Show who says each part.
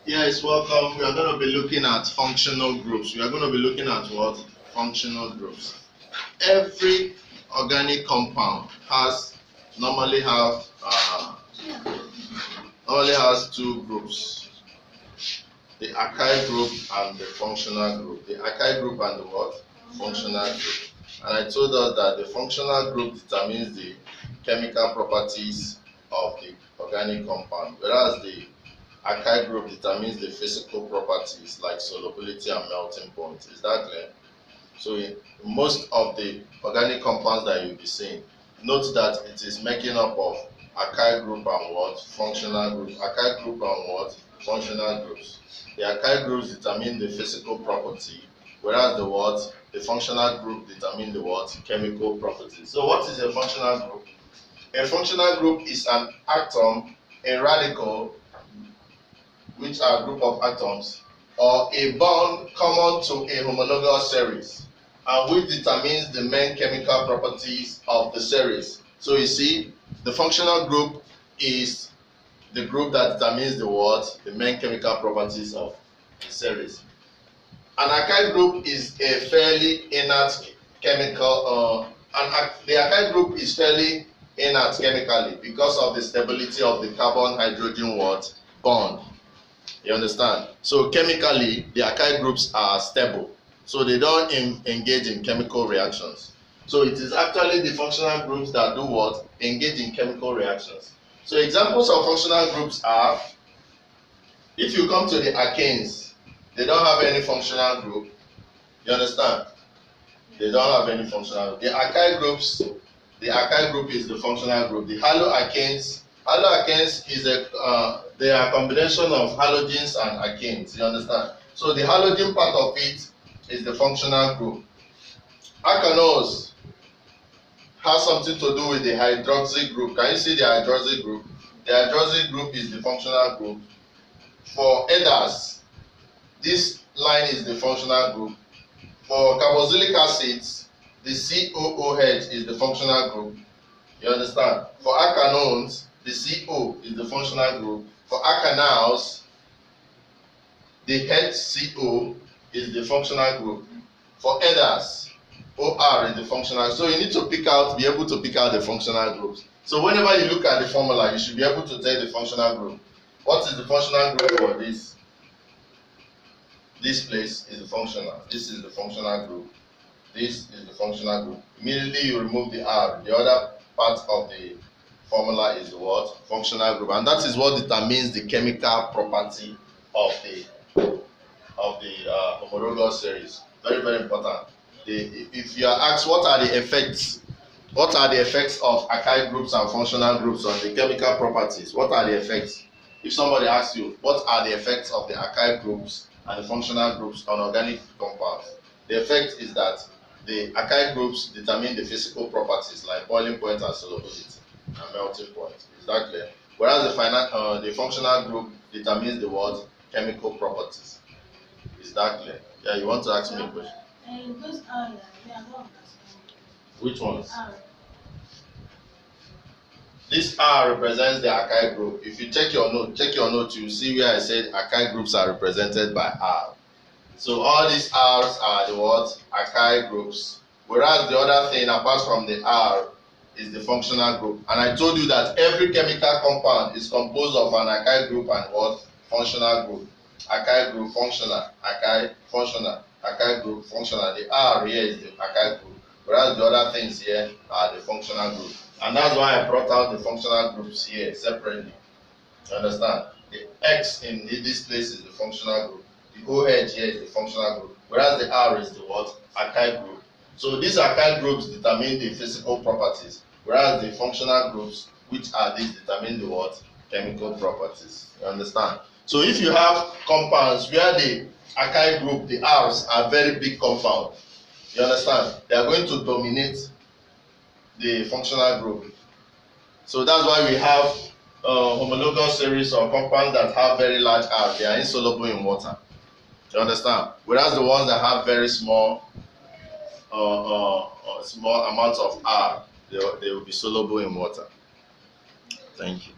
Speaker 1: Yes, welcome. We are going to be looking at functional groups. We are going to be looking at what? Functional groups. Every organic compound normally has two groups: the archaic group and the functional group. The archaic group and the what? Functional group. And I told us that the functional group determines the chemical properties of the organic compound, whereas the archaic group determines the physical properties like solubility and melting point. Is that clear? So in most of the organic compounds that you'll be seeing, note that it is making up of archaic group and what? Functional group. Archaic group and what? Functional groups. The archaic groups determine the physical property, whereas the what? The functional group determine the what? Chemical property. So what is a functional group? A functional group is an atom, a radical, which are a group of atoms, or a bond common to a homologous series, and which determines the main chemical properties of the series. So you see, the functional group is the group that determines the what? The main chemical properties of the series. An archaic group is a fairly inert chemical, the archaic group is fairly inert chemically because of the stability of the carbon-hydrogen what? Bond. You understand? So chemically, the archaic groups are stable, so they don't engage in chemical reactions. So it is actually the functional groups that do what? Engage in chemical reactions. So examples of functional groups are, if you come to the alkanes, they don't have any functional group. You understand? They don't have any functional group. The archaic group is the functional group. The haloalkanes is they are a combination of halogens and alkanes. You understand? So the halogen part of it is the functional group. Alkanols has something to do with the hydroxy group. Can you see the hydroxy group? The hydroxy group is the functional group. For ethers, this line is the functional group. For carboxylic acids, the COOH is the functional group. You understand? For alkanones, the CO is the functional group. For alkanals, the HCO is the functional group. For ethers, OR is the functional. So you need to be able to pick out the functional groups. So whenever you look at the formula, you should be able to tell the functional group. What is the functional group for this? This place is the functional. This is the functional group. This is the functional group. Immediately you remove the R. The other part of the formula is the what? Functional group, and that is what determines the chemical property of the homologous series. Very, very important. If you are asked what are the effects of archaic groups and functional groups on the chemical properties, what are the effects? If somebody asks you what are the effects of the archaic groups and the functional groups on organic compounds, the effect is that the archaic groups determine the physical properties like boiling point and solubility and melting point. Is that clear? Whereas the functional group determines the what? Chemical properties. Is that clear? Yeah, you want to ask me a question?
Speaker 2: Those are, yeah, I don't understand.
Speaker 1: Which ones?
Speaker 2: R.
Speaker 1: This R represents the archaic group. If you check your note, you see where I said archaic groups are represented by R. So all these R's are the what? Archaic groups. Whereas the other thing apart from the R is the functional group. And I told you that every chemical compound is composed of an archaic group and what? Functional group. Archaic group, functional, archaic, functional, archaic group, functional. The R here is the archaic group, whereas the other things here are the functional group. And that's why I brought out the functional groups here separately. You understand? The X in this place is the functional group. The OH here is the functional group, whereas the R is the what? Archaic group. So these archaic groups determine the physical properties, whereas the functional groups, which are these, determine the what? Chemical properties. You understand? So if you have compounds where the archaic group, the R's, are very big compound, you understand? They are going to dominate the functional group. So that's why we have homologous series or compounds that have very large R. They are insoluble in water. You understand? Whereas the ones that have very small amounts of R, they will be soluble in water. Thank you.